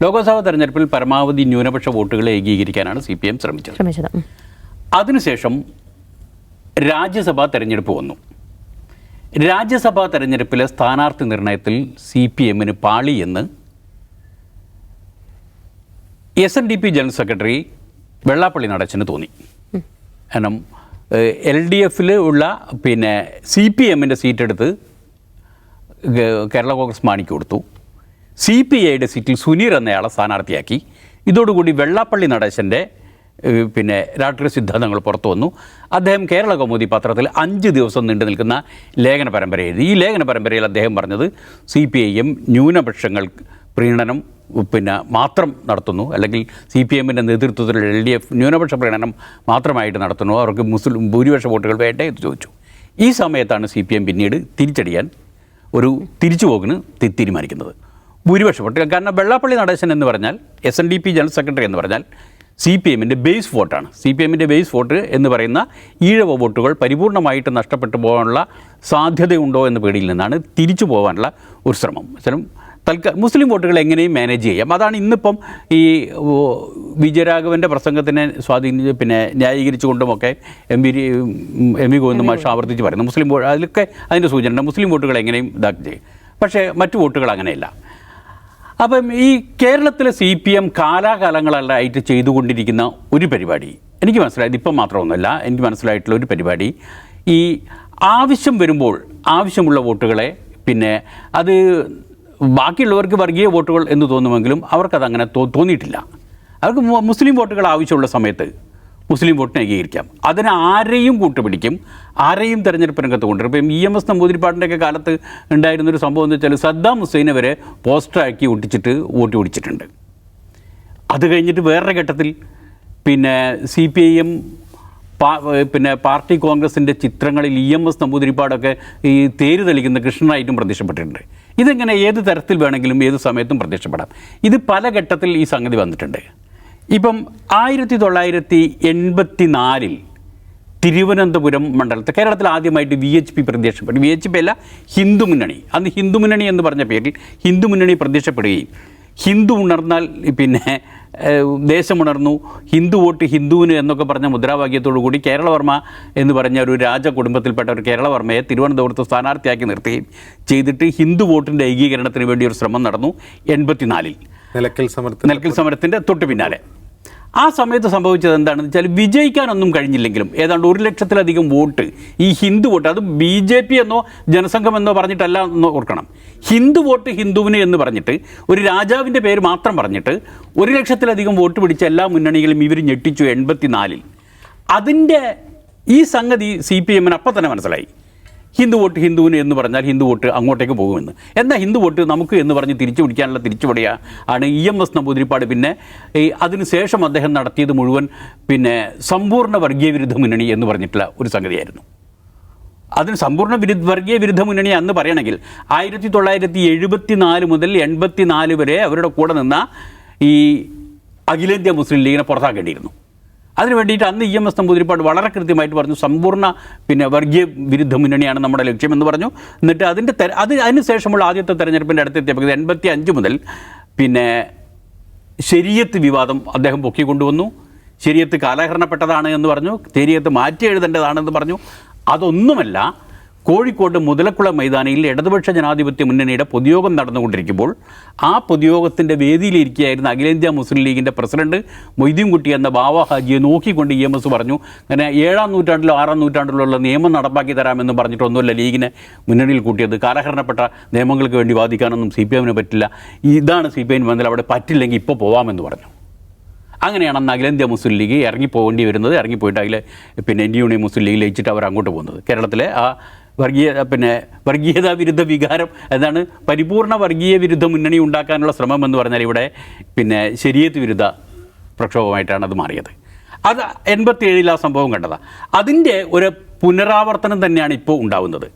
ലോക്സഭാ തെരഞ്ഞെടുപ്പിൽ പരമാവധി ന്യൂനപക്ഷ വോട്ടുകളെ ഏകീകരിക്കാനാണ് CPM ശ്രമിച്ചത്. അതിനുശേഷം രാജ്യസഭാ തെരഞ്ഞെടുപ്പ് വന്നു. രാജ്യസഭാ തെരഞ്ഞെടുപ്പിലെ സ്ഥാനാർത്ഥി നിർണയത്തിൽ CPM-ന് പാളി എന്ന് SNDP general secretary Vellappally Natesan തോന്നി. കാരണം LDF-ൽ ഉള്ള CPM-ൻ്റെ സീറ്റെടുത്ത് കേരള കോൺഗ്രസ് മാണിക്ക് കൊടുത്തു. CPI-യുടെ സീറ്റിൽ സുനീർ എന്നയാളെ സ്ഥാനാർത്ഥിയാക്കി. ഇതോടുകൂടി വെള്ളാപ്പള്ളി നടേശൻ്റെ രാഷ്ട്രീയ സിദ്ധാന്തങ്ങൾ പുറത്തു വന്നു. അദ്ദേഹം കേരള കൗമുദി പത്രത്തിൽ 5 ദിവസം നീണ്ടു നിൽക്കുന്ന ലേഖന പരമ്പര എഴുതി. ഈ ലേഖന പരമ്പരയിൽ അദ്ദേഹം പറഞ്ഞത് CPIM ന്യൂനപക്ഷങ്ങൾ പ്രീണനം മാത്രം നടത്തുന്നു, അല്ലെങ്കിൽ CPM-ൻ്റെ നേതൃത്വത്തിൽ LDF ന്യൂനപക്ഷ പ്രീണനം മാത്രമായിട്ട് നടത്തുന്നു, അവർക്ക് ഭൂരിപക്ഷ വോട്ടുകൾ വേണ്ടേ എന്ന് ചോദിച്ചു. ഈ സമയത്താണ് CPM പിന്നീട് തിരിച്ചടിയാൻ ഒരു തിരിച്ചുപോക്കിന് തീരുമാനിക്കുന്നത്. ഭൂരിപക്ഷ വോട്ട്, കാരണം വെള്ളാപ്പള്ളി നടേശൻ എന്ന് പറഞ്ഞാൽ SNDP ജനറൽ സെക്രട്ടറി എന്ന് പറഞ്ഞാൽ CPM-ൻ്റെ ബേസ് വോട്ടാണ്. CPM-ൻ്റെ ബേസ് വോട്ട് എന്ന് പറയുന്ന ഈഴവ വോട്ടുകൾ പരിപൂർണമായിട്ട് നഷ്ടപ്പെട്ടു പോകാനുള്ള സാധ്യതയുണ്ടോ എന്ന പേടിയിൽ നിന്നാണ് തിരിച്ചു പോകാനുള്ള ഒരു ശ്രമം. മുസ്ലിം വോട്ടുകൾ എങ്ങനെയും മാനേജ് ചെയ്യാം. അതാണ് ഇന്നിപ്പം ഈ വിജയരാഘവൻ്റെ പ്രസംഗത്തിനെ ന്യായീകരിച്ചുകൊണ്ടുമൊക്കെ എം വി ഗോവിന്ദ മാഷ് ആവർത്തിച്ച് പറയുന്നു. മുസ്ലിം വോട്ട് അതിലൊക്കെ അതിൻ്റെ സൂചന മുസ്ലിം വോട്ടുകൾ എങ്ങനെയും ഇതാക്കി ചെയ്യും. പക്ഷേ മറ്റു വോട്ടുകൾ അങ്ങനെയല്ല. അപ്പം ഈ കേരളത്തിലെ CPM കാലാകാലങ്ങളായിട്ട് ചെയ്തുകൊണ്ടിരിക്കുന്ന ഒരു പരിപാടി എനിക്ക് മനസ്സിലായത് ഇപ്പം മാത്രമൊന്നുമല്ല, എനിക്ക് മനസ്സിലായിട്ടുള്ള ഒരു പരിപാടി, ഈ ആവശ്യം വരുമ്പോൾ ആവശ്യമുള്ള വോട്ടുകളെ അത് ബാക്കിയുള്ളവർക്ക് വർഗീയ വോട്ടുകൾ എന്ന് തോന്നുമെങ്കിലും അവർക്കതങ്ങനെ തോന്നിയിട്ടില്ല. അവർക്ക് മുസ്ലിം വോട്ടുകൾ ആവശ്യമുള്ള സമയത്ത് മുസ്ലിം വോട്ടിനെ ഏകീകരിക്കാം. അതിന് ആരെയും കൂട്ടുപിടിക്കും, ആരെയും തെരഞ്ഞെടുപ്പ് രംഗത്ത് കൊണ്ടുവരും. ഇപ്പം EMS നമ്പൂതിരിപ്പാടിൻ്റെയൊക്കെ കാലത്ത് ഉണ്ടായിരുന്നൊരു സംഭവം എന്ന് വെച്ചാൽ സദ്ദാം ഹുസൈനെ വരെ പോസ്റ്ററാക്കി ഒട്ടിച്ചിട്ട് വോട്ട് പിടിച്ചിട്ടുണ്ട്. അത് കഴിഞ്ഞിട്ട് വേറൊരു ഘട്ടത്തിൽ CPIM പാർട്ടി കോൺഗ്രസിൻ്റെ ചിത്രങ്ങളിൽ EMS നമ്പൂതിരിപ്പാടൊക്കെ ഈ തേര് തെളിക്കുന്ന കൃഷ്ണനായിട്ടും പ്രത്യക്ഷപ്പെട്ടിട്ടുണ്ട്. ഇതെങ്ങനെ ഏത് തരത്തിൽ വേണമെങ്കിലും ഏത് സമയത്തും പ്രത്യക്ഷപ്പെടാം. ഇത് പല ഘട്ടത്തിൽ ഈ സംഗതി വന്നിട്ടുണ്ട്. ഇപ്പം 1984 തിരുവനന്തപുരം മണ്ഡലത്തിൽ കേരളത്തിൽ ആദ്യമായിട്ട് VHP പ്രത്യക്ഷപ്പെട്ടു. VHP അല്ല, ഹിന്ദു മുന്നണി. അന്ന് ഹിന്ദു മുന്നണി എന്ന് പറഞ്ഞ പേരിൽ ഹിന്ദു മുന്നണി പ്രത്യക്ഷപ്പെടുകയും ഹിന്ദു ഉണർന്നാൽ ദേശമുണർന്നു, ഹിന്ദു വോട്ട് ഹിന്ദുവിന് എന്നൊക്കെ പറഞ്ഞ മുദ്രാവാക്യത്തോടു കൂടി കേരളവർമ്മ എന്ന് പറഞ്ഞ ഒരു രാജകുടുംബത്തിൽപ്പെട്ട ഒരു കേരളവർമ്മയെ തിരുവനന്തപുരത്ത് സ്ഥാനാർത്ഥിയാക്കി നിർത്തുകയും ചെയ്തിട്ട് ഹിന്ദു വോട്ടിൻ്റെ ഏകീകരണത്തിന് വേണ്ടി ഒരു ശ്രമം നടന്നു 84-ൽ നിലയ്ക്കൽ സമരത്തിൻ്റെ തൊട്ട് പിന്നാലെ. ആ സമയത്ത് സംഭവിച്ചത് എന്താണെന്ന് വെച്ചാൽ വിജയിക്കാനൊന്നും കഴിഞ്ഞില്ലെങ്കിലും ഏതാണ്ട് 1 ലക്ഷത്തിലധികം വോട്ട് ഈ ഹിന്ദു വോട്ട്, അത് BJP എന്നോ ജനസംഘം എന്നോ പറഞ്ഞിട്ടല്ല എന്ന് ഓർക്കണം. ഹിന്ദു വോട്ട് ഹിന്ദുവിന് എന്ന് പറഞ്ഞിട്ട് ഒരു രാജാവിൻ്റെ പേര് മാത്രം പറഞ്ഞിട്ട് 1 ലക്ഷത്തിലധികം വോട്ട് പിടിച്ച എല്ലാ മുന്നണികളും ഇവർ ഞെട്ടിച്ചു 84-ൽ. അതിൻ്റെ ഈ സംഗതി CPM-ന് അപ്പം തന്നെ മനസ്സിലായി. ഹിന്ദു വോട്ട് ഹിന്ദുവിന് എന്ന് പറഞ്ഞാൽ ഹിന്ദു വോട്ട് അങ്ങോട്ടേക്ക് പോകുമെന്ന്. എന്നാൽ ഹിന്ദു വോട്ട് നമുക്ക് എന്ന് പറഞ്ഞ് തിരിച്ചു പിടിക്കാനുള്ള തിരിച്ചുപടിയാണ് EMS നമ്പൂതിരിപ്പാട്. അതിനുശേഷം അദ്ദേഹം നടത്തിയത് മുഴുവൻ സമ്പൂർണ്ണ വർഗീയ വിരുദ്ധ മുന്നണി എന്ന് പറഞ്ഞിട്ടുള്ള ഒരു സംഗതിയായിരുന്നു. അതിന് സമ്പൂർണ്ണ വർഗീയ വിരുദ്ധ മുന്നണി അന്ന് പറയണമെങ്കിൽ 1974 മുതൽ 84 വരെ അവരുടെ കൂടെ നിന്ന ഈ അഖിലേന്ത്യാ മുസ്ലിം ലീഗിനെ പുറത്താക്കേണ്ടിയിരുന്നു. അതിന് വേണ്ടിയിട്ട് അന്ന് EMS നമ്പൂതിരിപ്പാട് വളരെ കൃത്യമായിട്ട് പറഞ്ഞു, സമ്പൂർണ്ണ വർഗീയ വിരുദ്ധ മുന്നണിയാണ് നമ്മുടെ ലക്ഷ്യമെന്ന് പറഞ്ഞു. എന്നിട്ട് അതിനുശേഷമുള്ള ആദ്യത്തെ തെരഞ്ഞെടുപ്പിൻ്റെ അടുത്തെത്തിയപ്പോൾ 85 മുതൽ ശരീഅത്ത് വിവാദം അദ്ദേഹം പൊക്കിക്കൊണ്ടുവന്നു. ശരീഅത്ത് കാലഹരണപ്പെട്ടതാണ് എന്ന് പറഞ്ഞു, ശരീഅത്ത് മാറ്റി എഴുതേണ്ടതാണെന്ന് പറഞ്ഞു. അതൊന്നുമല്ല, കോഴിക്കോട് മുതലക്കുളം മൈതാനിയിൽ ഇടതുപക്ഷ ജനാധിപത്യ മുന്നണിയുടെ പൊതുയോഗം നടന്നുകൊണ്ടിരിക്കുമ്പോൾ ആ പൊതുയോഗത്തിൻ്റെ വേദിയിലിരിക്കുകയായിരുന്ന അഖിലേന്ത്യാ മുസ്ലിം ലീഗിൻ്റെ പ്രസിഡന്റ് മൊയ്തീൻകുട്ടി എന്ന ബാവ ഹാജിയെ നോക്കിക്കൊണ്ട് EMS പറഞ്ഞു, അങ്ങനെ 7-ാം നൂറ്റാണ്ടിലോ 6-ാം നൂറ്റാണ്ടിലോ ഉള്ള നിയമം നടപ്പാക്കി തരാമെന്ന് പറഞ്ഞിട്ടൊന്നുമല്ല ലീഗിനെ മുന്നണിയിൽ കൂട്ടിയത്. കാലഹരണപ്പെട്ട നിയമങ്ങൾക്ക് വേണ്ടി വാദിക്കാനൊന്നും CPM-ന് പറ്റില്ല. ഇതാണ് CPM വന്നാൽ അവിടെ പറ്റില്ലെങ്കിൽ ഇപ്പോൾ പോവാമെന്ന് പറഞ്ഞു. അങ്ങനെയാണ് അന്ന് അഖിലേന്ത്യാ മുസ്ലിം ലീഗ് ഇറങ്ങിപ്പോകേണ്ടി വരുന്നത്. ഇറങ്ങിപ്പോയിട്ട് ഇന്ത്യൻ യൂണിയൻ മുസ്ലിം ലീഗ് ലയിച്ചിട്ട് അവർ അങ്ങോട്ട് പോകുന്നത്. കേരളത്തിലെ ആ വർഗീയതാ വിരുദ്ധ വികാരം എന്താണ്, പരിപൂർണ വർഗീയ വിരുദ്ധ മുന്നണി ഉണ്ടാക്കാനുള്ള ശ്രമം എന്ന് പറഞ്ഞാൽ ഇവിടെ ശരീഅത്ത് വിരുദ്ധ പ്രക്ഷോഭമായിട്ടാണ് അത് മാറിയത്. അത് 87-ൽ ആ സംഭവം കണ്ടതാണ്. അതിൻ്റെ ഒരു പുനരാവർത്തനം തന്നെയാണ് ഇപ്പോൾ ഉണ്ടാവുന്നത്.